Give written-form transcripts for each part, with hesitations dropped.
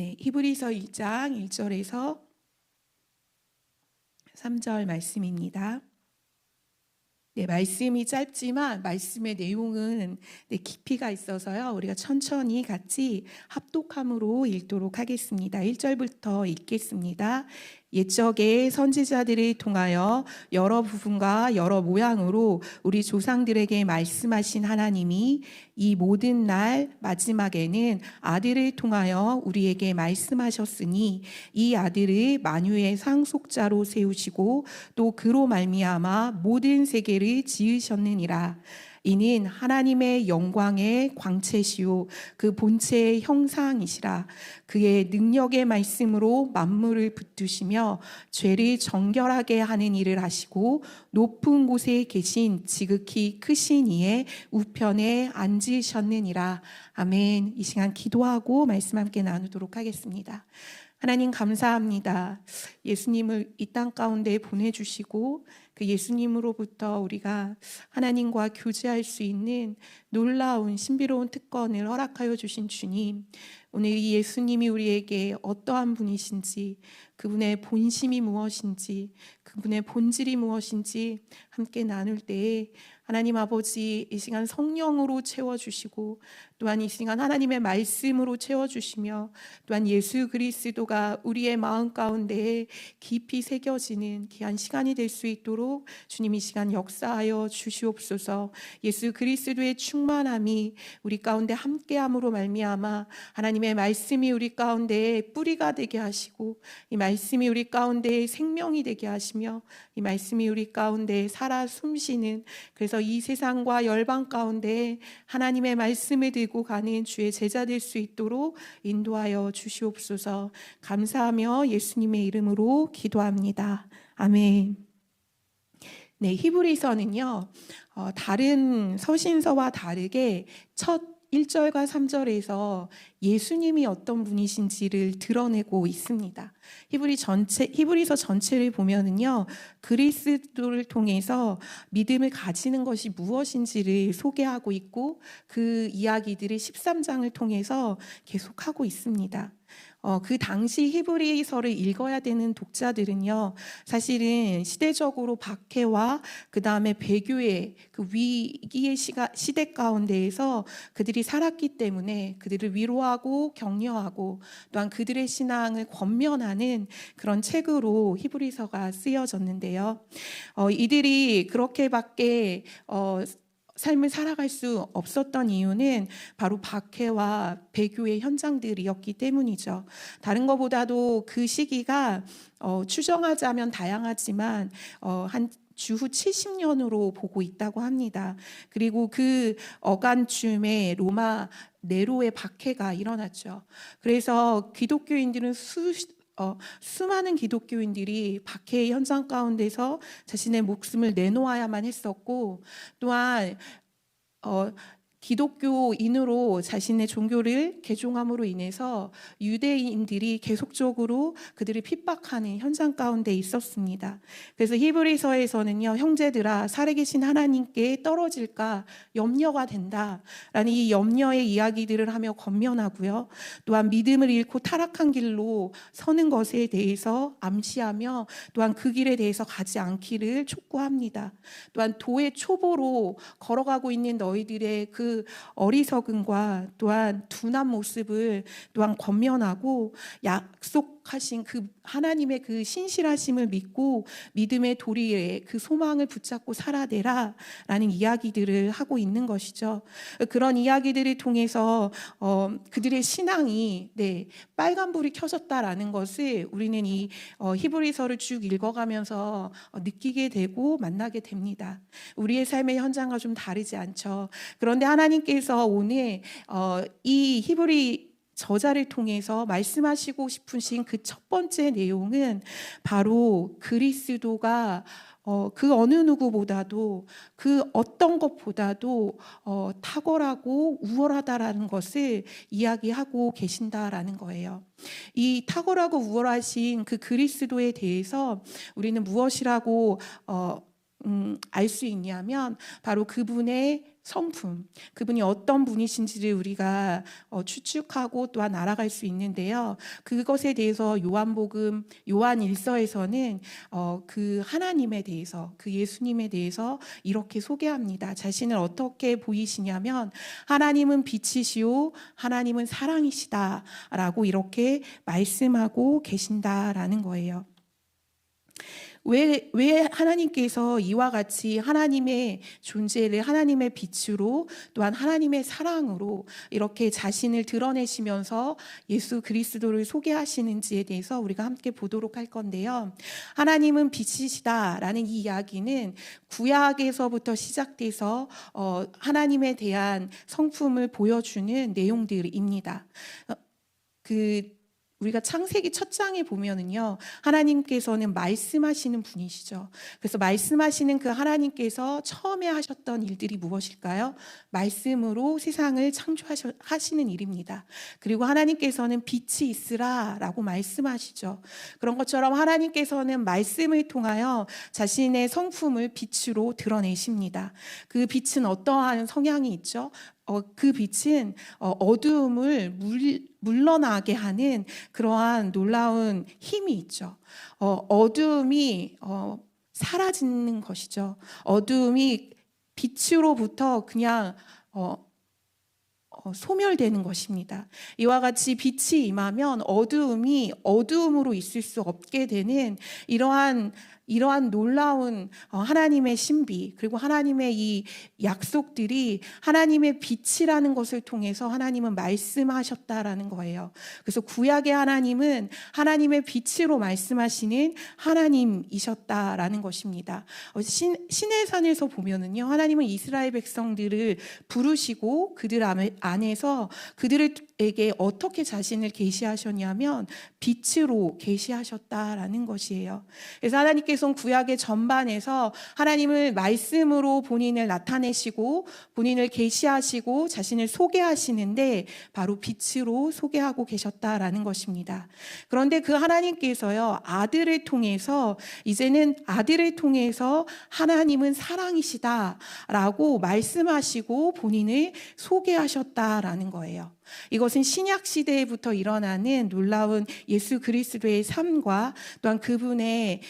네, 히브리서 1장 1절에서 3절 말씀입니다. 네, 말씀이 짧지만 말씀의 내용은 깊이가 있어서요. 우리가 천천히 같이 합독함으로 읽도록 하겠습니다. 1절부터 읽겠습니다. 옛적에 선지자들을 통하여 여러 부분과 여러 모양으로 우리 조상들에게 말씀하신 하나님이 이 모든 날 마지막에는 아들을 통하여 우리에게 말씀하셨으니 이 아들을 만유의 상속자로 세우시고 또 그로 말미암아 모든 세계를 지으셨느니라. 이는 하나님의 영광의 광채시요 그 본체의 형상이시라. 그의 능력의 말씀으로 만물을 붙드시며 죄를 정결하게 하는 일을 하시고 높은 곳에 계신 지극히 크신 이의 우편에 앉으셨느니라. 아멘. 이 시간 기도하고 말씀 함께 나누도록 하겠습니다. 하나님 감사합니다. 예수님을 이 땅 가운데 보내주시고 그 예수님으로부터 우리가 하나님과 교제할 수 있는 놀라운 신비로운 특권을 허락하여 주신 주님, 오늘 이 예수님이 우리에게 어떠한 분이신지, 그분의 본심이 무엇인지, 그분의 본질이 무엇인지 함께 나눌 때에 하나님 아버지 이 시간 성령으로 채워주시고 또한 이 시간 하나님의 말씀으로 채워주시며 또한 예수 그리스도가 우리의 마음 가운데 깊이 새겨지는 귀한 시간이 될 수 있도록 주님 이 시간 역사하여 주시옵소서. 예수 그리스도의 충만함이 우리 가운데 함께함으로 말미암아 하나님의 말씀이 우리 가운데 뿌리가 되게 하시고 이 말씀이 우리 가운데 생명이 되게 하시며 이 말씀이 우리 가운데 살아 숨쉬는, 그래서 이 세상과 열방 가운데 하나님의 말씀을 들고 가는 주의 제자 될 수 있도록 인도하여 주시옵소서. 감사하며 예수님의 이름으로 기도합니다. 아멘. 네, 히브리서는요, 다른 서신서와 다르게 첫 1절과 3절에서 예수님이 어떤 분이신지를 드러내고 있습니다. 히브리서 전체를 보면은요, 그리스도를 통해서 믿음을 가지는 것이 무엇인지를 소개하고 있고 그 이야기들을 13장을 통해서 계속하고 있습니다. 그 당시 히브리서를 읽어야 되는 독자들은요, 사실은 시대적으로 박해와 그 다음에 배교의 그 위기의 시대 가운데에서 그들이 살았기 때문에 그들을 위로하고 격려하고 또한 그들의 신앙을 권면하는 그런 책으로 히브리서가 쓰여졌는데요. 이들이 그렇게밖에 삶을 살아갈 수 없었던 이유는 바로 박해와 배교의 현장들이었기 때문이죠. 다른 것보다도 그 시기가 추정하자면 다양하지만 한 주후 70년으로 보고 있다고 합니다. 그리고 그 어간쯤에 로마 네로의 박해가 일어났죠. 그래서 기독교인들은 수많은 기독교인들이 박해의 현장 가운데서 자신의 목숨을 내놓아야만 했었고, 또한 기독교인으로 자신의 종교를 개종함으로 인해서 유대인들이 계속적으로 그들을 핍박하는 현장 가운데 있었습니다. 그래서 히브리서에서는요, 형제들아 살아계신 하나님께 떨어질까 염려가 된다라는 이 염려의 이야기들을 하며 권면하고요. 또한 믿음을 잃고 타락한 길로 서는 것에 대해서 암시하며 또한 그 길에 대해서 가지 않기를 촉구합니다. 또한 도의 초보로 걸어가고 있는 너희들의 그 어리석음과 또한 둔한 모습을 또한 권면하고 약속하신 그 하나님의 그 신실하심을 믿고 믿음의 도리에 그 소망을 붙잡고 살아내라 라는 이야기들을 하고 있는 것이죠. 그런 이야기들을 통해서 그들의 신앙이 빨간불이 켜졌다라는 것을 우리는 이 히브리서를 쭉 읽어가면서 느끼게 되고 만나게 됩니다. 우리의 삶의 현장과 좀 다르지 않죠. 그런데 하나님께서 오늘 이 히브리 저자를 통해서 말씀하시고 싶으신 그 첫 번째 내용은 바로 그리스도가 그 어느 누구보다도 그 어떤 것보다도 탁월하고 우월하다라는 것을 이야기하고 계신다라는 거예요. 이 탁월하고 우월하신 그 그리스도에 대해서 우리는 무엇이라고 알 수 있냐면 바로 그분의 성품, 그분이 어떤 분이신지를 우리가 추측하고 또한 알아갈 수 있는데요. 그것에 대해서 요한복음 요한 1서에서는 그 하나님에 대해서, 그 예수님에 대해서 이렇게 소개합니다. 자신을 어떻게 보이시냐면 하나님은 빛이시오 하나님은 사랑이시다라고 이렇게 말씀하고 계신다라는 거예요. 왜 하나님께서 이와 같이 하나님의 존재를 하나님의 빛으로 또한 하나님의 사랑으로 이렇게 자신을 드러내시면서 예수 그리스도를 소개하시는지에 대해서 우리가 함께 보도록 할 건데요. 하나님은 빛이시다라는 이 이야기는 구약에서부터 시작돼서 하나님에 대한 성품을 보여주는 내용들입니다. 우리가 창세기 첫 장에 보면은요, 하나님께서는 말씀하시는 분이시죠. 그래서 말씀하시는 그 하나님께서 처음에 하셨던 일들이 무엇일까요? 말씀으로 세상을 창조하시는 일입니다. 그리고 하나님께서는 빛이 있으라라고 말씀하시죠. 그런 것처럼 하나님께서는 말씀을 통하여 자신의 성품을 빛으로 드러내십니다. 그 빛은 어떠한 성향이 있죠? 그 빛은 어두움을 물러나게 하는 그러한 놀라운 힘이 있죠. 어두움이 사라지는 것이죠. 어두움이 빛으로부터 그냥 소멸되는 것입니다. 이와 같이 빛이 임하면 어두움이 어두움으로 있을 수 없게 되는 이러한 놀라운 하나님의 신비, 그리고 하나님의 이 약속들이 하나님의 빛이라는 것을 통해서 하나님은 말씀하셨다라는 거예요. 그래서 구약의 하나님은 하나님의 빛으로 말씀하시는 하나님이셨다라는 것입니다. 신의 산에서 보면은요, 하나님은 이스라엘 백성들을 부르시고 그들 안에서 그들에게 어떻게 자신을 계시하셨냐면 빛으로 계시하셨다라는 것이에요. 그래서 하나님께서 구약의 전반에서 하나님을 말씀으로 본인을 나타내시고 본인을 계시하시고 자신을 소개하시는데 바로 빛으로 소개하고 계셨다라는 것입니다. 그런데 그 하나님께서요, 아들을 통해서 이제는 아들을 통해서 하나님은 사랑이시다라고 말씀하시고 본인을 소개하셨다라는 거예요. 이것은 신약 시대부터 일어나는 놀라운 예수 그리스도의 삶과 또한 그분의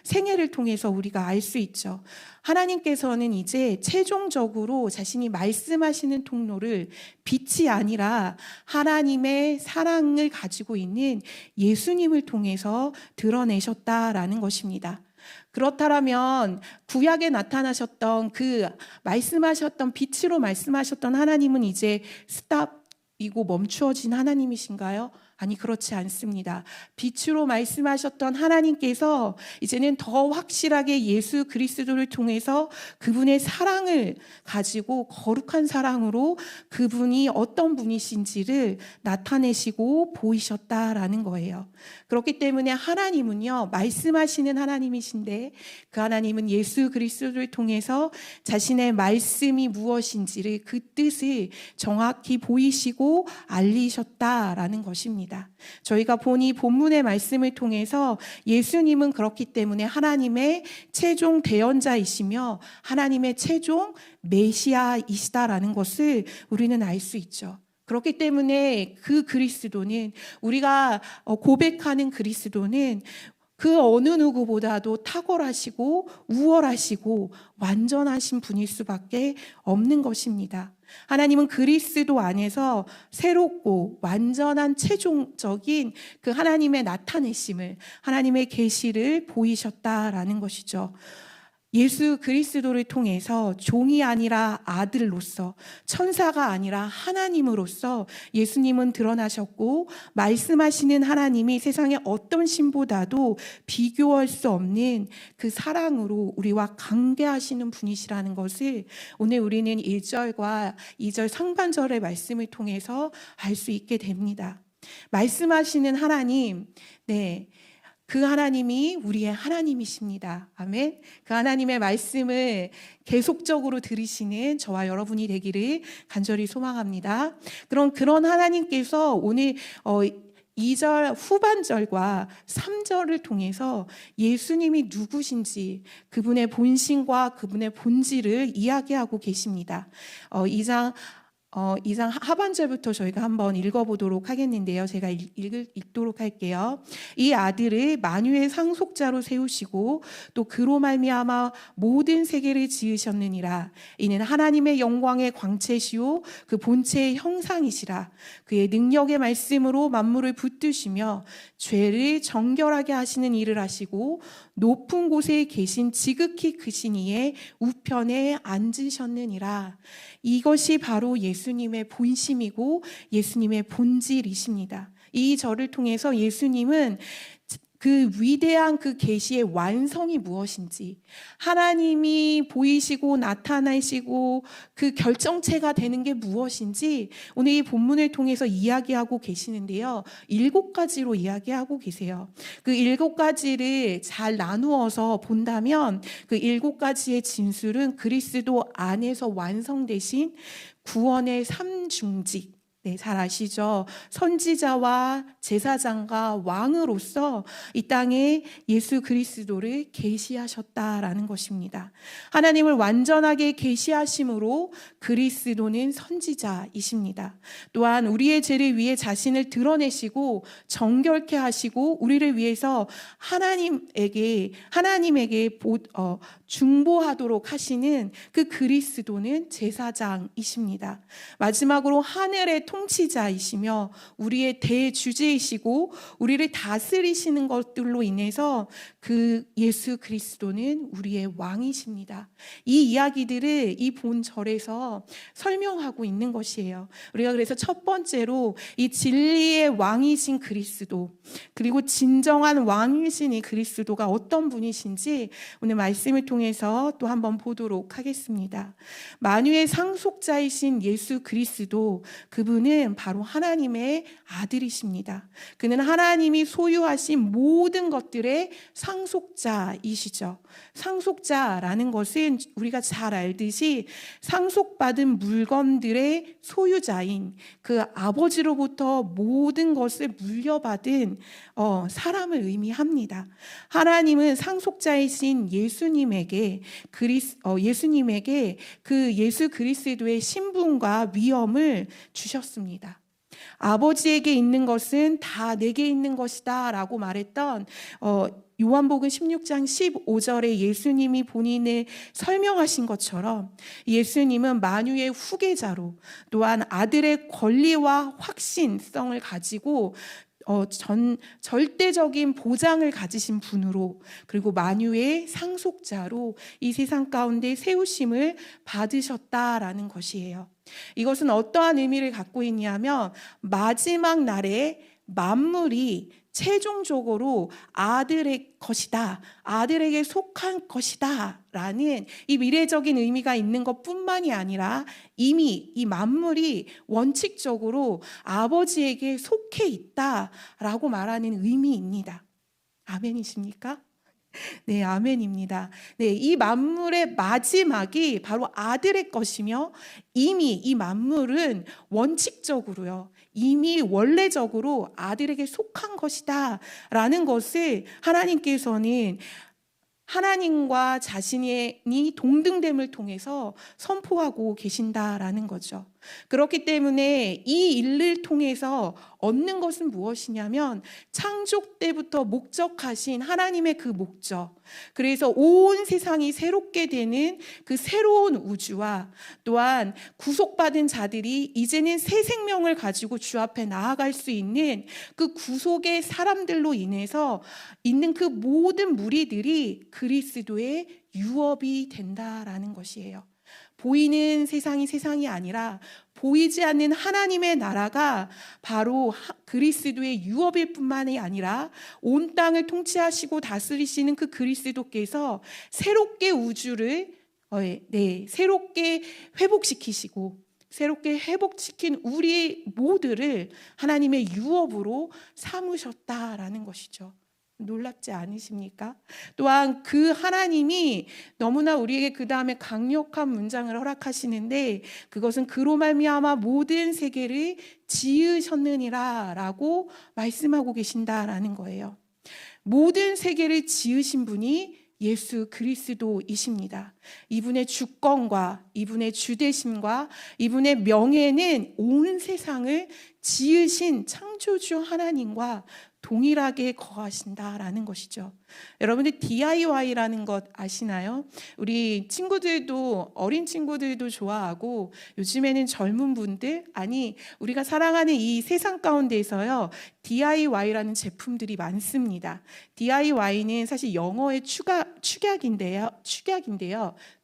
생애를 통해서 우리가 알 수 있죠. 하나님께서는 이제 최종적으로 자신이 말씀하시는 통로를 빛이 아니라 하나님의 사랑을 가지고 있는 예수님을 통해서 드러내셨다라는 것입니다. 그렇다면 구약에 나타나셨던 그 말씀하셨던 빛으로 말씀하셨던 하나님은 이제 스탑이고 멈추어진 하나님이신가요? 아니, 그렇지 않습니다. 빛으로 말씀하셨던 하나님께서 이제는 더 확실하게 예수 그리스도를 통해서 그분의 사랑을 가지고 거룩한 사랑으로 그분이 어떤 분이신지를 나타내시고 보이셨다라는 거예요. 그렇기 때문에 하나님은요, 말씀하시는 하나님이신데 그 하나님은 예수 그리스도를 통해서 자신의 말씀이 무엇인지를 그 뜻을 정확히 보이시고 알리셨다라는 것입니다. 저희가 보니 본문의 말씀을 통해서 예수님은 그렇기 때문에 하나님의 최종 대언자이시며 하나님의 최종 메시아이시다라는 것을 우리는 알 수 있죠. 그렇기 때문에 그 그리스도는, 우리가 고백하는 그리스도는 그 어느 누구보다도 탁월하시고 우월하시고 완전하신 분일 수밖에 없는 것입니다. 하나님은 그리스도 안에서 새롭고 완전한 최종적인 그 하나님의 나타내심을, 하나님의 계시를 보이셨다라는 것이죠. 예수 그리스도를 통해서 종이 아니라 아들로서, 천사가 아니라 하나님으로서 예수님은 드러나셨고, 말씀하시는 하나님이 세상의 어떤 신보다도 비교할 수 없는 그 사랑으로 우리와 관계하시는 분이시라는 것을 오늘 우리는 1절과 2절 상반절의 말씀을 통해서 알 수 있게 됩니다. 말씀하시는 하나님, 그 하나님이 우리의 하나님이십니다. 아멘. 그 하나님의 말씀을 계속적으로 들으시는 저와 여러분이 되기를 간절히 소망합니다. 그런 하나님께서 오늘 2절 후반절과 3절을 통해서 예수님이 누구신지 그분의 본심과 그분의 본질을 이야기하고 계십니다. 2장 하반절부터 저희가 한번 읽어보도록 하겠는데요. 제가 읽도록 할게요. 이 아들을 만유의 상속자로 세우시고 또 그로 말미암아 모든 세계를 지으셨느니라. 이는 하나님의 영광의 광채시오 그 본체의 형상이시라. 그의 능력의 말씀으로 만물을 붙드시며 죄를 정결하게 하시는 일을 하시고 높은 곳에 계신 지극히 크신 이의 우편에 앉으셨느니라. 이것이 바로 예수님의 본심이고 예수님의 본질이십니다. 이 절을 통해서 예수님은 그 위대한 그 계시의 완성이 무엇인지, 하나님이 보이시고 나타나시고 그 결정체가 되는 게 무엇인지 오늘 이 본문을 통해서 이야기하고 계시는데요. 7가지로 이야기하고 계세요. 그 7가지를 잘 나누어서 본다면 그 7가지의 진술은 그리스도 안에서 완성되신 구원의 3중직, 네, 잘 아시죠? 선지자와 제사장과 왕으로서 이 땅에 예수 그리스도를 계시하셨다라는 것입니다. 하나님을 완전하게 계시하심으로 그리스도는 선지자이십니다. 또한 우리의 죄를 위해 자신을 드러내시고 정결케 하시고 우리를 위해서 하나님에게 중보하도록 하시는 그 그리스도는 제사장이십니다. 마지막으로 하늘의 통치자이시며 우리의 대주제이시고 우리를 다스리시는 것들로 인해서 그 예수 그리스도는 우리의 왕이십니다. 이 이야기들을 이 본절에서 설명하고 있는 것이에요. 우리가 그래서 첫 번째로 이 진리의 왕이신 그리스도, 그리고 진정한 왕이신 이 그리스도가 어떤 분이신지 오늘 말씀을 통해서 또 한번 보도록 하겠습니다. 만유의 상속자이신 예수 그리스도, 그분은 바로 하나님의 아들이십니다. 그는 하나님이 소유하신 모든 것들의 상속자이시죠. 상속자라는 것은 우리가 잘 알듯이 상속받은 물건들의 소유자인 그 아버지로부터 모든 것을 물려받은 사람을 의미합니다. 하나님은 상속자이신 예수님에게 그 예수 그리스도의 신분과 위엄을 주셨습니다. 아버지에게 있는 것은 다 내게 있는 것이다 라고 말했던 요한복음 16장 15절에 예수님이 본인을 설명하신 것처럼 예수님은 만유의 후계자로 또한 아들의 권리와 확신성을 가지고 절대적인 보장을 가지신 분으로, 그리고 만유의 상속자로 이 세상 가운데 세우심을 받으셨다라는 것이에요. 이것은 어떠한 의미를 갖고 있냐면 마지막 날에 만물이 최종적으로 아들의 것이다, 아들에게 속한 것이다 라는 이 미래적인 의미가 있는 것뿐만이 아니라 이미 이 만물이 원칙적으로 아버지에게 속해 있다라고 말하는 의미입니다. 아멘이십니까? 네, 아멘입니다. 네, 이 만물의 마지막이 바로 아들의 것이며 이미 이 만물은 원칙적으로요, 이미 원래적으로 아들에게 속한 것이다 라는 것을 하나님께서는 하나님과 자신이 동등됨을 통해서 선포하고 계신다라는 거죠. 그렇기 때문에 이 일을 통해서 얻는 것은 무엇이냐면 창조 때부터 목적하신 하나님의 그 목적, 그래서 온 세상이 새롭게 되는 그 새로운 우주와 또한 구속받은 자들이 이제는 새 생명을 가지고 주 앞에 나아갈 수 있는 그 구속의 사람들로 인해서 있는 그 모든 무리들이 그리스도의 유업이 된다라는 것이에요. 보이는 세상이 아니라 보이지 않는 하나님의 나라가 바로 그리스도의 유업일 뿐만이 아니라 온 땅을 통치하시고 다스리시는 그 그리스도께서 새롭게 우주를 새롭게 회복시키시고 새롭게 회복시킨 우리 모두를 하나님의 유업으로 삼으셨다라는 것이죠. 놀랍지 않으십니까? 또한 그 하나님이 너무나 우리에게 그 다음에 강력한 문장을 허락하시는데, 그것은 그로 말미암아 모든 세계를 지으셨느니라 라고 말씀하고 계신다라는 거예요. 모든 세계를 지으신 분이 예수 그리스도이십니다. 이분의 주권과 이분의 주대심과 이분의 명예는 온 세상을 지으신 창조주 하나님과 동일하게 거하신다라는 것이죠. 여러분들 DIY라는 것 아시나요? 우리 친구들도, 어린 친구들도 좋아하고 요즘에는 젊은 분들, 아니 우리가 살아가는 이 세상 가운데에서요, DIY라는 제품들이 많습니다. DIY는 사실 영어의 축약인데요.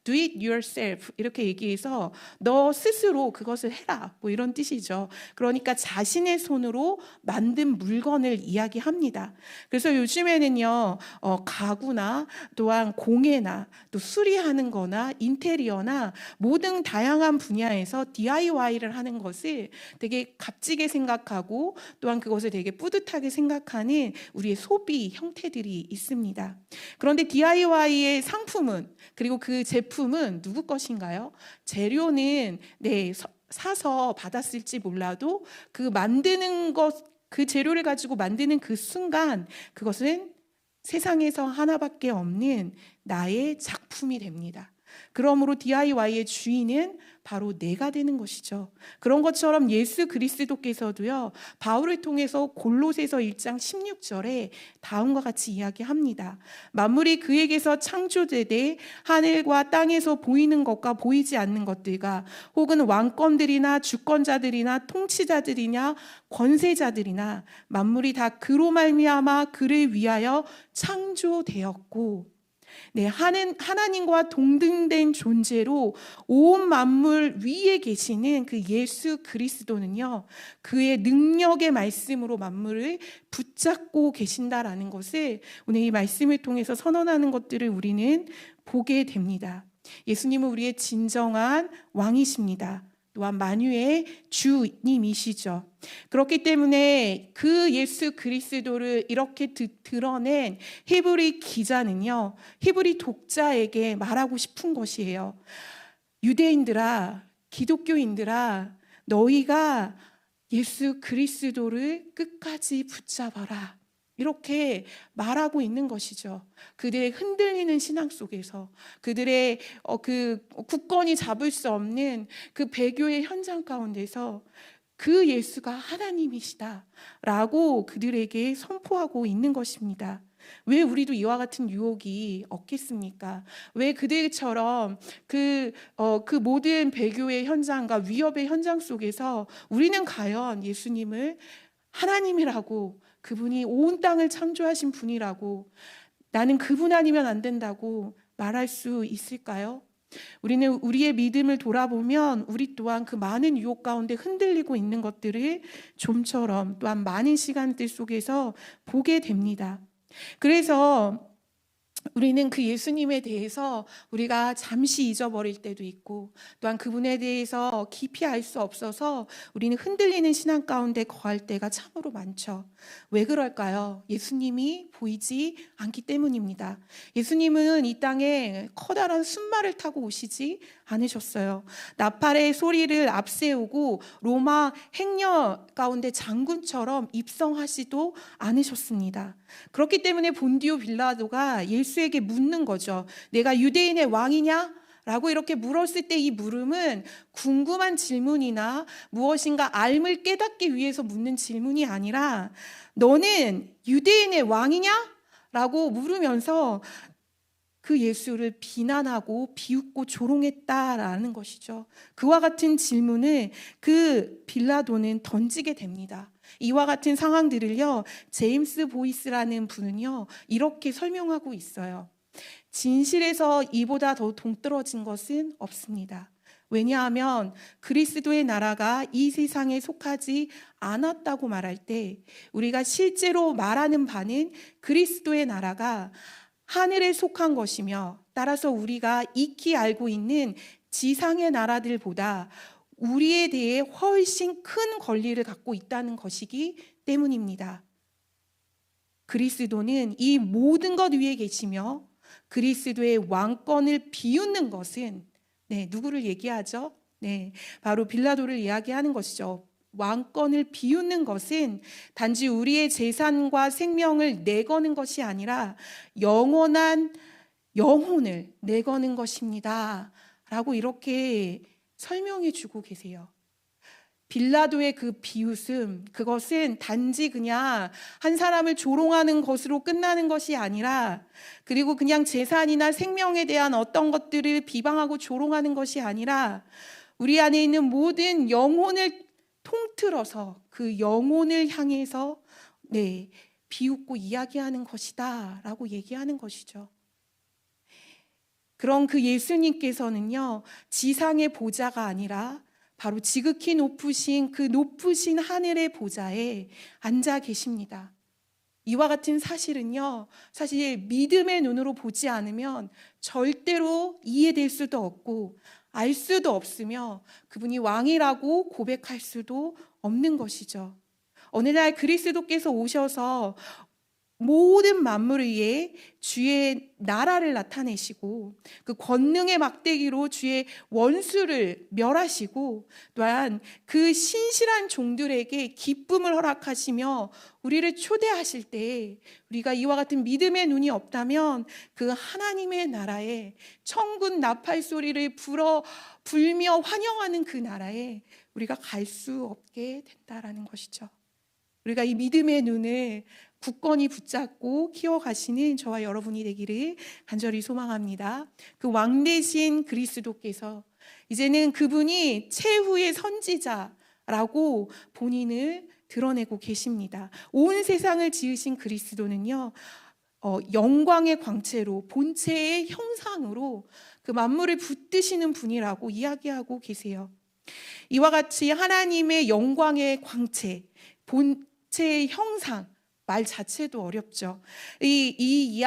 Do it yourself 이렇게 얘기해서 너 스스로 그것을 해라, 뭐 이런 뜻이죠. 그러니까 자신의 손으로 만든 물건을 이야기합니다. 그래서 요즘에는요, 가구나 또한 공예나 또 수리하는 거나 인테리어나 모든 다양한 분야에서 DIY를 하는 것을 되게 값지게 생각하고 또한 그것을 되게 뿌듯하게 생각하는 우리의 소비 형태들이 있습니다. 그런데 DIY의 상품은, 그리고 그 제품은 누구 것인가요? 재료는 사서 받았을지 몰라도 그 만드는 것, 그 재료를 가지고 만드는 그 순간 그것은 세상에서 하나밖에 없는 나의 작품이 됩니다. 그러므로 DIY의 주인은 바로 내가 되는 것이죠. 그런 것처럼 예수 그리스도께서도요, 바울을 통해서 골로새서 1장 16절에 다음과 같이 이야기합니다. 만물이 그에게서 창조되되 하늘과 땅에서 보이는 것과 보이지 않는 것들과 혹은 왕권들이나 주권자들이나 통치자들이나 권세자들이나 만물이 다 그로 말미암아 그를 위하여 창조되었고, 하나님과 동등된 존재로 온 만물 위에 계시는 그 예수 그리스도는요, 그의 능력의 말씀으로 만물을 붙잡고 계신다라는 것을 오늘 이 말씀을 통해서 선언하는 것들을 우리는 보게 됩니다. 예수님은 우리의 진정한 왕이십니다. 또한 만유의 주님이시죠. 그렇기 때문에 그 예수 그리스도를 이렇게 드러낸 히브리 기자는요, 히브리 독자에게 말하고 싶은 것이에요. 유대인들아, 기독교인들아, 너희가 예수 그리스도를 끝까지 붙잡아라, 이렇게 말하고 있는 것이죠. 그들의 흔들리는 신앙 속에서, 그들의 그 굳건히 잡을 수 없는 그 배교의 현장 가운데서 그 예수가 하나님이시다라고 그들에게 선포하고 있는 것입니다. 왜 우리도 이와 같은 유혹이 없겠습니까? 왜 그들처럼 그 모든 배교의 현장과 위협의 현장 속에서 우리는 과연 예수님을 하나님이라고, 그분이 온 땅을 창조하신 분이라고, 나는 그분 아니면 안 된다고 말할 수 있을까요? 우리는 우리의 믿음을 돌아보면 우리 또한 그 많은 유혹 가운데 흔들리고 있는 것들을 좀처럼 또한 많은 시간들 속에서 보게 됩니다. 그래서 우리는 그 예수님에 대해서 우리가 잠시 잊어버릴 때도 있고, 또한 그분에 대해서 깊이 알 수 없어서 우리는 흔들리는 신앙 가운데 거할 때가 참으로 많죠. 왜 그럴까요? 예수님이 보이지 않기 때문입니다. 예수님은 이 땅에 커다란 순말을 타고 오시지 않으셨어요. 나팔의 소리를 앞세우고 로마 행렬 가운데 장군처럼 입성하지도 않으셨습니다. 그렇기 때문에 본디오 빌라도가 예수에게 묻는 거죠. 내가 유대인의 왕이냐? 라고 이렇게 물었을 때 이 물음은 궁금한 질문이나 무엇인가 알을 깨닫기 위해서 묻는 질문이 아니라, 너는 유대인의 왕이냐? 라고 물으면서 그 예수를 비난하고 비웃고 조롱했다라는 것이죠. 그와 같은 질문을 그 빌라도는 던지게 됩니다. 이와 같은 상황들을요, 제임스 보이스라는 분은요, 이렇게 설명하고 있어요. 진실에서 이보다 더 동떨어진 것은 없습니다. 왜냐하면 그리스도의 나라가 이 세상에 속하지 않았다고 말할 때, 우리가 실제로 말하는 바는 그리스도의 나라가 하늘에 속한 것이며, 따라서 우리가 익히 알고 있는 지상의 나라들보다 우리에 대해 훨씬 큰 권리를 갖고 있다는 것이기 때문입니다. 그리스도는 이 모든 것 위에 계시며 그리스도의 왕권을 비웃는 것은 누구를 얘기하죠? 바로 빌라도를 이야기하는 것이죠. 왕권을 비웃는 것은 단지 우리의 재산과 생명을 내거는 것이 아니라 영원한 영혼을 내거는 것입니다. 라고 이렇게 설명해 주고 계세요. 빌라도의 그 비웃음, 그것은 단지 그냥 한 사람을 조롱하는 것으로 끝나는 것이 아니라, 그리고 그냥 재산이나 생명에 대한 어떤 것들을 비방하고 조롱하는 것이 아니라 우리 안에 있는 모든 영혼을 통틀어서 그 영혼을 향해서 비웃고 이야기하는 것이다 라고 얘기하는 것이죠. 그런 그 예수님께서는요, 지상의 보좌가 아니라 바로 지극히 높으신 그 높으신 하늘의 보좌에 앉아 계십니다. 이와 같은 사실은요, 사실 믿음의 눈으로 보지 않으면 절대로 이해될 수도 없고 알 수도 없으며 그분이 왕이라고 고백할 수도 없는 것이죠. 어느 날 그리스도께서 오셔서 모든 만물 위에 주의 나라를 나타내시고 그 권능의 막대기로 주의 원수를 멸하시고 또한 그 신실한 종들에게 기쁨을 허락하시며 우리를 초대하실 때 우리가 이와 같은 믿음의 눈이 없다면 그 하나님의 나라에 천군 나팔 소리를 불며 환영하는 그 나라에 우리가 갈 수 없게 된다라는 것이죠. 우리가 이 믿음의 눈을 굳건히 붙잡고 키워가시는 저와 여러분이 되기를 간절히 소망합니다. 그 왕 대신 그리스도께서 이제는 그분이 최후의 선지자라고 본인을 드러내고 계십니다. 온 세상을 지으신 그리스도는요, 영광의 광채로 본체의 형상으로 그 만물을 붙드시는 분이라고 이야기하고 계세요. 이와 같이 하나님의 영광의 광채, 본체의 형상, 말 자체도 어렵죠. 이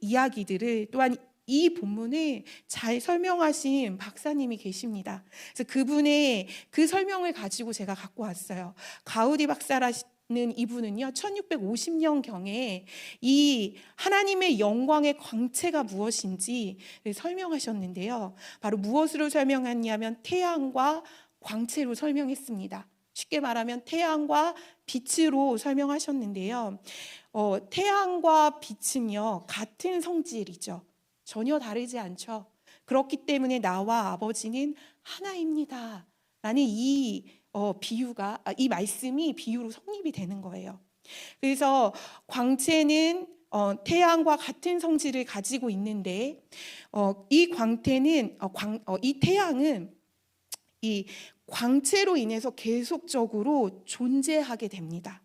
이야기들을 또한 이 본문을 잘 설명하신 박사님이 계십니다. 그래서 그분의 그 설명을 가지고 제가 갖고 왔어요. 가우디 박사라는 이분은요, 1650년경에 이 하나님의 영광의 광채가 무엇인지 설명하셨는데요. 바로 무엇으로 설명했냐면 태양과 광채로 설명했습니다. 쉽게 말하면 태양과 빛으로 설명하셨는데요. 태양과 빛은요, 같은 성질이죠. 전혀 다르지 않죠. 그렇기 때문에 나와 아버지는 하나입니다. 라는 이 말씀이 비유로 성립이 되는 거예요. 그래서 광채는 태양과 같은 성질을 가지고 있는데 이 태양은 이 광채로 인해서 계속적으로 존재하게 됩니다.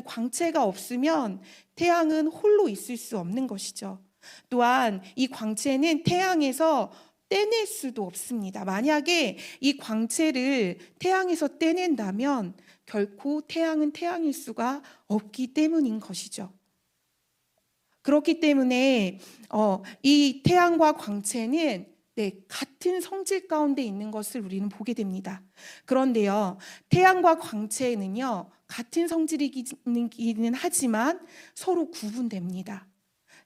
광채가 없으면 태양은 홀로 있을 수 없는 것이죠. 또한 이 광채는 태양에서 떼낼 수도 없습니다. 만약에 이 광채를 태양에서 떼낸다면 결코 태양은 태양일 수가 없기 때문인 것이죠. 그렇기 때문에 이 태양과 광채는 같은 성질 가운데 있는 것을 우리는 보게 됩니다. 그런데요, 태양과 광채는요, 같은 성질이기는 하지만 서로 구분됩니다.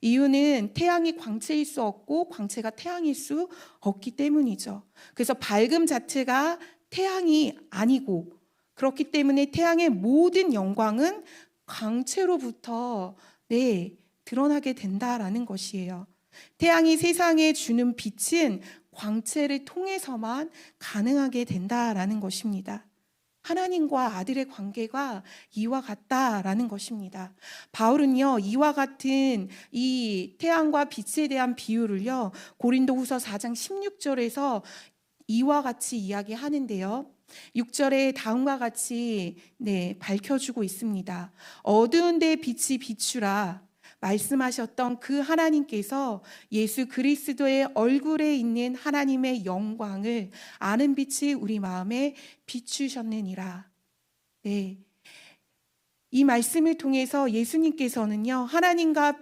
이유는 태양이 광채일 수 없고 광채가 태양일 수 없기 때문이죠. 그래서 밝음 자체가 태양이 아니고 그렇기 때문에 태양의 모든 영광은 광채로부터 드러나게 된다라는 것이에요. 태양이 세상에 주는 빛은 광채를 통해서만 가능하게 된다라는 것입니다. 하나님과 아들의 관계가 이와 같다라는 것입니다. 바울은요, 이와 같은 이 태양과 빛에 대한 비유를요, 고린도후서 4장 16절에서 이와 같이 이야기하는데요. 6절에 다음과 같이 밝혀주고 있습니다. 어두운 데 빛이 비추라 말씀하셨던 그 하나님께서 예수 그리스도의 얼굴에 있는 하나님의 영광을 아는 빛이 우리 마음에 비추셨느니라. 이 말씀을 통해서 예수님께서는요, 하나님과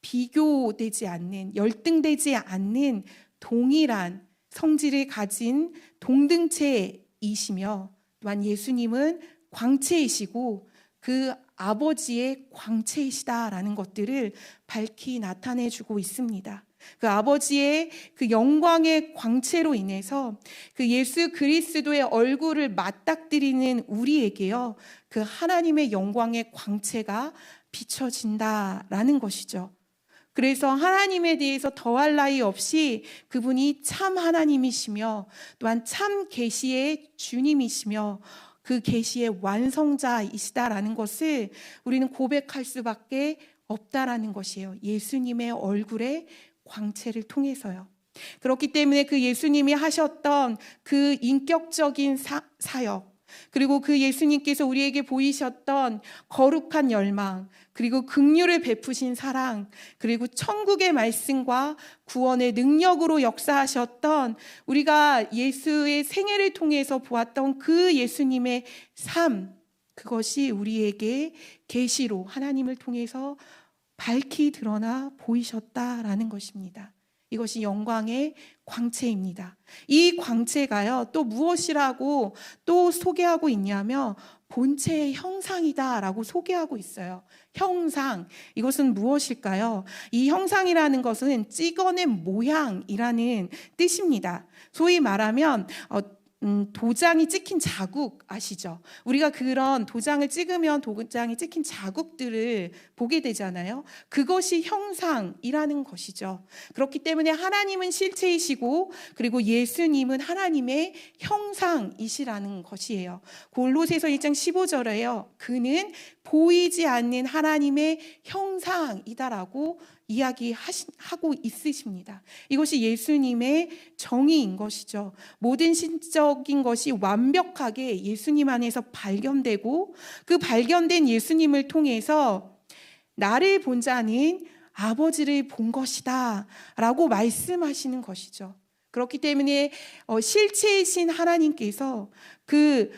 비교되지 않는, 열등되지 않는 동일한 성질을 가진 동등체이시며 또한 예수님은 광채이시고 그 아버지의 광채이시다라는 것들을 밝히 나타내 주고 있습니다. 그 아버지의 그 영광의 광채로 인해서 그 예수 그리스도의 얼굴을 맞닥뜨리는 우리에게요, 그 하나님의 영광의 광채가 비춰진다라는 것이죠. 그래서 하나님에 대해서 더할 나위 없이 그분이 참 하나님이시며 또한 참 계시의 주님이시며 그 계시의 완성자이시다라는 것을 우리는 고백할 수밖에 없다라는 것이에요. 예수님의 얼굴의 광채를 통해서요. 그렇기 때문에 그 예수님이 하셨던 그 인격적인 사역, 그리고 그 예수님께서 우리에게 보이셨던 거룩한 열망, 그리고 긍휼을 베푸신 사랑, 그리고 천국의 말씀과 구원의 능력으로 역사하셨던, 우리가 예수의 생애를 통해서 보았던 그 예수님의 삶, 그것이 우리에게 계시로 하나님을 통해서 밝히 드러나 보이셨다라는 것입니다. 이것이 영광의 광채입니다. 이 광채가요, 또 무엇이라고 또 소개하고 있냐면 본체의 형상이다라고 소개하고 있어요. 형상, 이것은 무엇일까요? 이 형상이라는 것은 찍어낸 모양이라는 뜻입니다. 소위 말하면 도장이 찍힌 자국 아시죠? 우리가 그런 도장을 찍으면 도장이 찍힌 자국들을 보게 되잖아요. 그것이 형상이라는 것이죠. 그렇기 때문에 하나님은 실체이시고 그리고 예수님은 하나님의 형상이시라는 것이에요. 골로새서 1장 15절에요. 그는 보이지 않는 하나님의 형상이다라고 이야기하고 있으십니다. 이것이 예수님의 정의인 것이죠. 모든 신적인 것이 완벽하게 예수님 안에서 발견되고 그 발견된 예수님을 통해서 나를 본 자는 아버지를 본 것이다 라고 말씀하시는 것이죠. 그렇기 때문에 실체이신 하나님께서 그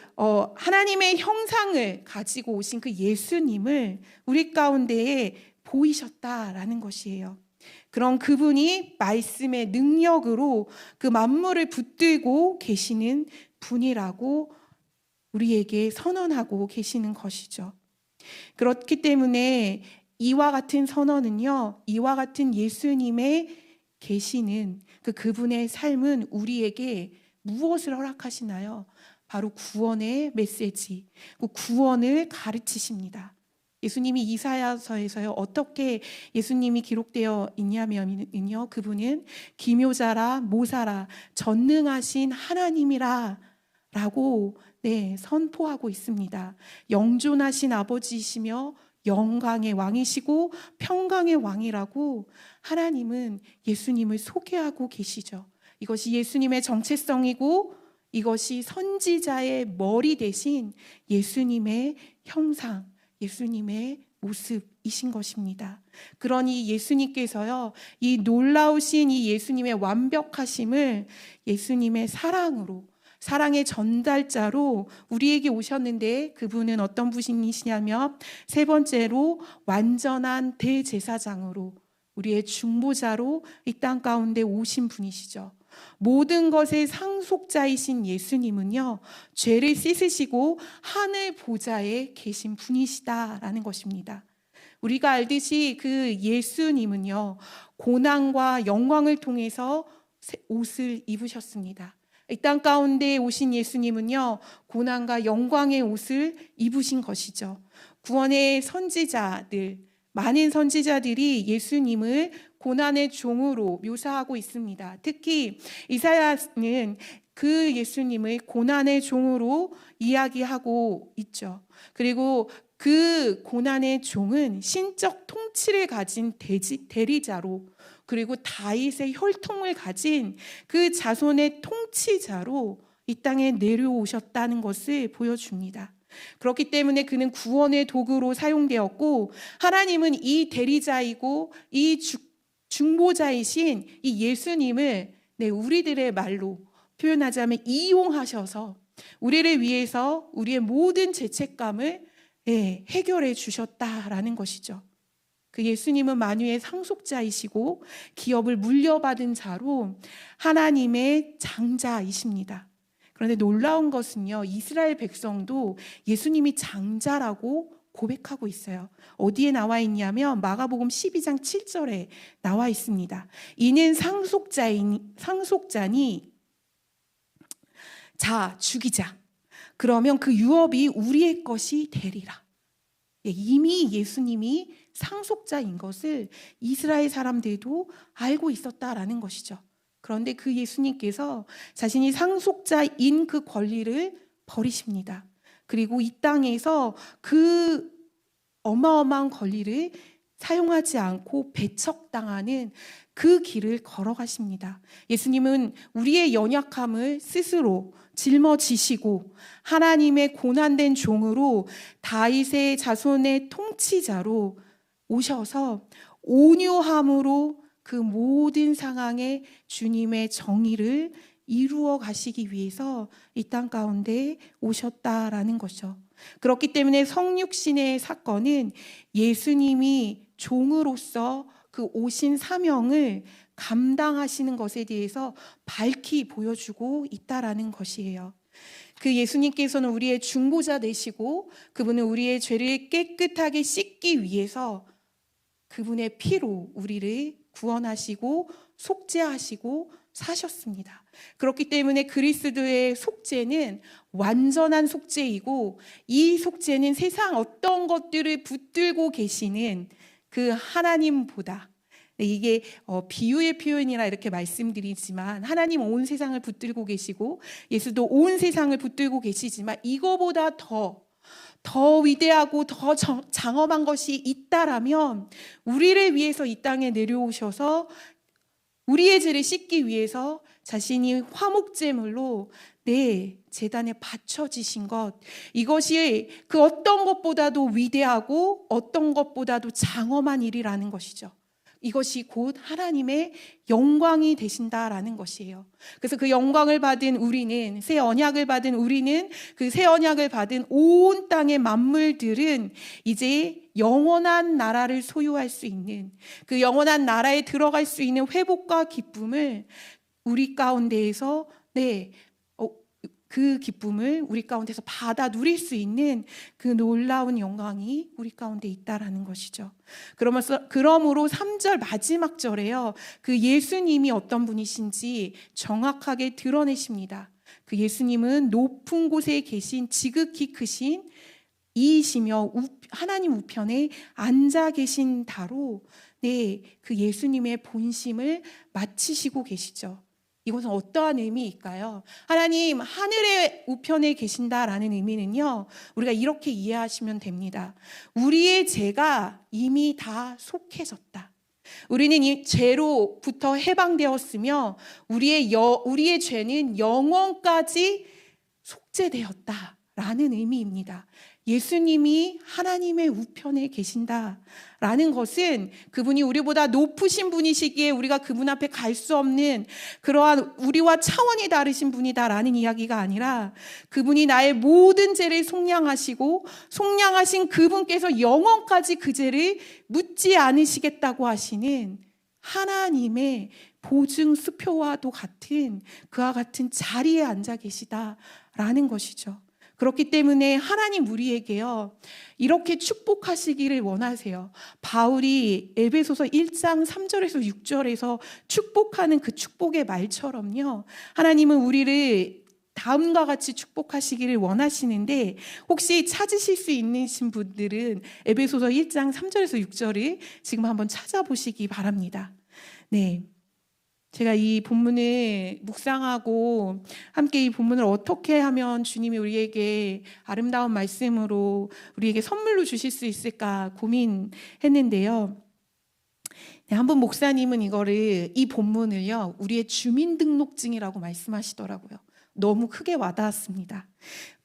하나님의 형상을 가지고 오신 그 예수님을 우리 가운데에 보이셨다라는 것이에요. 그런 그분이 말씀의 능력으로 그 만물을 붙들고 계시는 분이라고 우리에게 선언하고 계시는 것이죠. 그렇기 때문에 이와 같은 선언은요, 이와 같은 예수님의 계시는 그분의 삶은 우리에게 무엇을 허락하시나요? 바로 구원의 메시지, 그 구원을 가르치십니다. 예수님이 이사야서에서요, 어떻게 예수님이 기록되어 있냐면요, 그분은 기묘자라 모사라 전능하신 하나님이라 라고 선포하고 있습니다. 영존하신 아버지이시며 영광의 왕이시고 평강의 왕이라고 하나님은 예수님을 소개하고 계시죠. 이것이 예수님의 정체성이고 이것이 선지자의 머리 대신 예수님의 형상, 예수님의 모습이신 것입니다. 그러니 예수님께서요, 이 놀라우신 이 예수님의 완벽하심을 예수님의 사랑으로, 사랑의 전달자로 우리에게 오셨는데 그분은 어떤 분이시냐면 세 번째로 완전한 대제사장으로 우리의 중보자로 이 땅 가운데 오신 분이시죠. 모든 것의 상속자이신 예수님은요, 죄를 씻으시고 하늘 보좌에 계신 분이시다라는 것입니다. 우리가 알듯이 그 예수님은요, 고난과 영광을 통해서 옷을 입으셨습니다. 이 땅 가운데 오신 예수님은요, 고난과 영광의 옷을 입으신 것이죠. 구원의 선지자들, 많은 선지자들이 예수님을 고난의 종으로 묘사하고 있습니다. 특히 이사야는 그 예수님을 고난의 종으로 이야기하고 있죠. 그리고 그 고난의 종은 신적 통치를 가진 대리자로, 그리고 다윗의 혈통을 가진 그 자손의 통치자로 이 땅에 내려오셨다는 것을 보여줍니다. 그렇기 때문에 그는 구원의 도구로 사용되었고, 하나님은 이 대리자이고 이 중보자이신 이 예수님을 우리들의 말로 표현하자면 이용하셔서 우리를 위해서 우리의 모든 죄책감을 해결해 주셨다라는 것이죠. 그 예수님은 만유의 상속자이시고 기업을 물려받은 자로 하나님의 장자이십니다. 그런데 놀라운 것은요, 이스라엘 백성도 예수님이 장자라고 고백하고 있어요. 어디에 나와 있냐면 마가복음 12장 7절에 나와 있습니다. 이는 상속자니 자 죽이자. 그러면 그 유업이 우리의 것이 되리라. 이미 예수님이 상속자인 것을 이스라엘 사람들도 알고 있었다라는 것이죠. 그런데 그 예수님께서 자신이 상속자인 그 권리를 버리십니다. 그리고 이 땅에서 그 어마어마한 권리를 사용하지 않고 배척당하는 그 길을 걸어가십니다. 예수님은 우리의 연약함을 스스로 짊어지시고 하나님의 고난된 종으로 다윗의 자손의 통치자로 오셔서 온유함으로 그 모든 상황에 주님의 정의를 이루어 가시기 위해서 이 땅 가운데 오셨다라는 것이죠. 그렇기 때문에 성육신의 사건은 예수님이 종으로서 그 오신 사명을 감당하시는 것에 대해서 밝히 보여주고 있다라는 것이에요. 그 예수님께서는 우리의 중보자 되시고 그분은 우리의 죄를 깨끗하게 씻기 위해서 그분의 피로 우리를 구원하시고 속죄하시고 사셨습니다. 그렇기 때문에 그리스도의 속죄는 완전한 속죄이고 이 속죄는 세상 어떤 것들을 붙들고 계시는 그 하나님보다, 이게 비유의 표현이라 이렇게 말씀드리지만 하나님 온 세상을 붙들고 계시고 예수도 온 세상을 붙들고 계시지만 이거보다 더 위대하고 더 장엄한 것이 있다라면 우리를 위해서 이 땅에 내려오셔서 우리의 죄를 씻기 위해서 자신이 화목제물로 내 제단에 바쳐지신 것, 이것이 그 어떤 것보다도 위대하고 어떤 것보다도 장엄한 일이라는 것이죠. 이것이 곧 하나님의 영광이 되신다라는 것이에요. 그래서 그 영광을 받은 우리는, 새 언약을 받은 우리는, 그 새 언약을 받은 온 땅의 만물들은 이제 영원한 나라를 소유할 수 있는, 그 영원한 나라에 들어갈 수 있는 회복과 기쁨을 우리 가운데에서 그 기쁨을 우리 가운데서 받아 누릴 수 있는 그 놀라운 영광이 우리 가운데 있다라는 것이죠. 그러므로 3절 마지막 절에요, 그 예수님이 어떤 분이신지 정확하게 드러내십니다. 그 예수님은 높은 곳에 계신 지극히 크신 이이시며 하나님 우편에 앉아 계신 다로 그 예수님의 본심을 마치시고 계시죠. 이것은 어떠한 의미일까요? 하나님 하늘의 우편에 계신다라는 의미는요, 우리가 이렇게 이해하시면 됩니다. 우리의 죄가 이미 다 속해졌다. 우리는 이 죄로부터 해방되었으며 우리의 죄는 영원까지 속죄되었다라는 의미입니다. 예수님이 하나님의 우편에 계신다라는 것은 그분이 우리보다 높으신 분이시기에 우리가 그분 앞에 갈 수 없는 그러한 우리와 차원이 다르신 분이다라는 이야기가 아니라 그분이 나의 모든 죄를 속량하시고 속량하신 그분께서 영원까지 그 죄를 묻지 않으시겠다고 하시는 하나님의 보증 수표와도 같은 그와 같은 자리에 앉아 계시다라는 것이죠. 그렇기 때문에 하나님 우리에게요, 이렇게 축복하시기를 원하세요. 바울이 에베소서 1장 3절에서 6절에서 축복하는 그 축복의 말처럼요, 하나님은 우리를 다음과 같이 축복하시기를 원하시는데, 혹시 찾으실 수 있는 분들은 에베소서 1장 3절에서 6절을 지금 한번 찾아보시기 바랍니다. 네. 제가 이 본문을 묵상하고 함께 이 본문을 어떻게 하면 주님이 우리에게 아름다운 말씀으로 우리에게 선물로 주실 수 있을까 고민했는데요. 한 분 목사님은 이 본문을요, 우리의 주민등록증이라고 말씀하시더라고요. 너무 크게 와닿았습니다.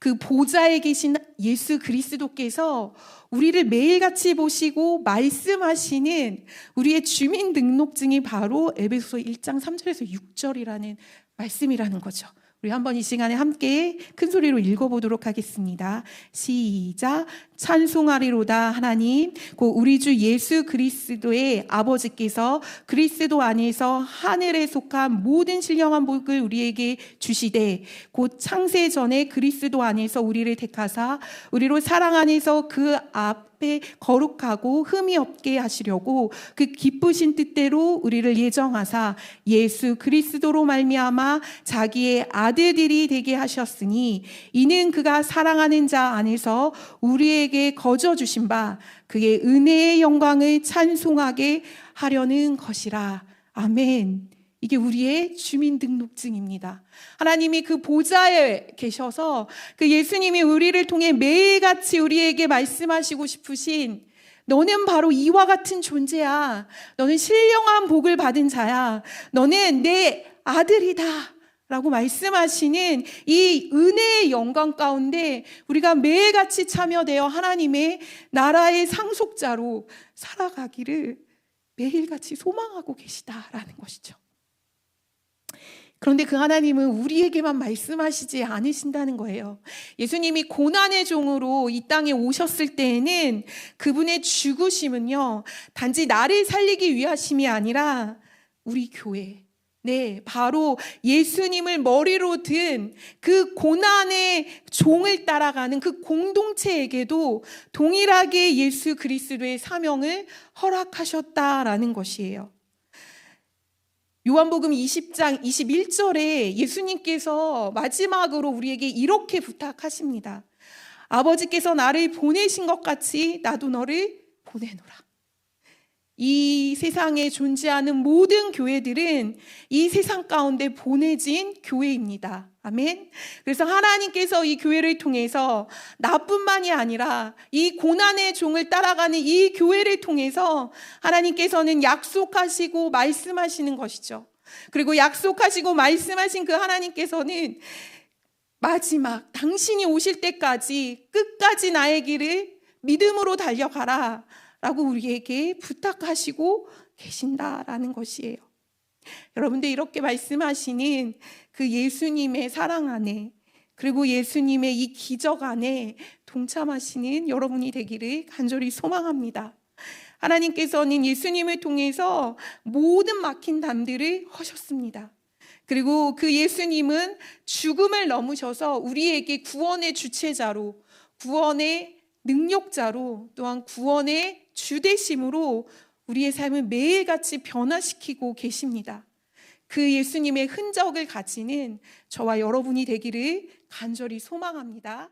그 보좌에 계신 예수 그리스도께서 우리를 매일같이 보시고 말씀하시는 우리의 주민등록증이 바로 에베소서 1장 3절에서 6절이라는 말씀이라는 거죠. 우리 한번 이 시간에 함께 큰 소리로 읽어보도록 하겠습니다. 시작. 찬송하리로다 하나님 곧 우리 주 예수 그리스도의 아버지께서 그리스도 안에서 하늘에 속한 모든 신령한 복을 우리에게 주시되 곧 창세 전에 그리스도 안에서 우리를 택하사 우리로 사랑 안에서 그 앞에 거룩하고 흠이 없게 하시려고 그 기쁘신 뜻대로 우리를 예정하사 예수 그리스도로 말미암아 자기의 아들들이 되게 하셨으니 이는 그가 사랑하는 자 안에서 우리에게 거저 주신 바 그의 은혜의 영광을 찬송하게 하려는 것이라. 아멘. 이게 우리의 주민등록증입니다. 하나님이 그 보좌에 계셔서 그 예수님이 우리를 통해 매일같이 우리에게 말씀하시고 싶으신 너는 바로 이와 같은 존재야. 너는 신령한 복을 받은 자야. 너는 내 아들이다. 라고 말씀하시는 이 은혜의 영광 가운데 우리가 매일같이 참여되어 하나님의 나라의 상속자로 살아가기를 매일같이 소망하고 계시다라는 것이죠. 그런데 그 하나님은 우리에게만 말씀하시지 않으신다는 거예요. 예수님이 고난의 종으로 이 땅에 오셨을 때에는 그분의 죽으심은요, 단지 나를 살리기 위하심이 아니라 우리 교회, 바로 예수님을 머리로 든 그 고난의 종을 따라가는 그 공동체에게도 동일하게 예수 그리스도의 사명을 허락하셨다라는 것이에요. 요한복음 20장 21절에 예수님께서 마지막으로 우리에게 이렇게 부탁하십니다. 아버지께서 나를 보내신 것 같이 나도 너를 보내노라. 이 세상에 존재하는 모든 교회들은 이 세상 가운데 보내진 교회입니다. 아멘. 그래서 하나님께서 이 교회를 통해서 나뿐만이 아니라 이 고난의 종을 따라가는 이 교회를 통해서 하나님께서는 약속하시고 말씀하시는 것이죠. 그리고 약속하시고 말씀하신 그 하나님께서는 마지막 당신이 오실 때까지 끝까지 나의 길을 믿음으로 달려가라 라고 우리에게 부탁하시고 계신다라는 것이에요. 여러분들 이렇게 말씀하시는 그 예수님의 사랑 안에 그리고 예수님의 이 기적 안에 동참하시는 여러분이 되기를 간절히 소망합니다. 하나님께서는 예수님을 통해서 모든 막힌 담들을 허셨습니다. 그리고 그 예수님은 죽음을 넘으셔서 우리에게 구원의 주체자로, 구원의 능력자로, 또한 구원의 주되심으로 우리의 삶을 매일같이 변화시키고 계십니다. 그 예수님의 흔적을 가지는 저와 여러분이 되기를 간절히 소망합니다.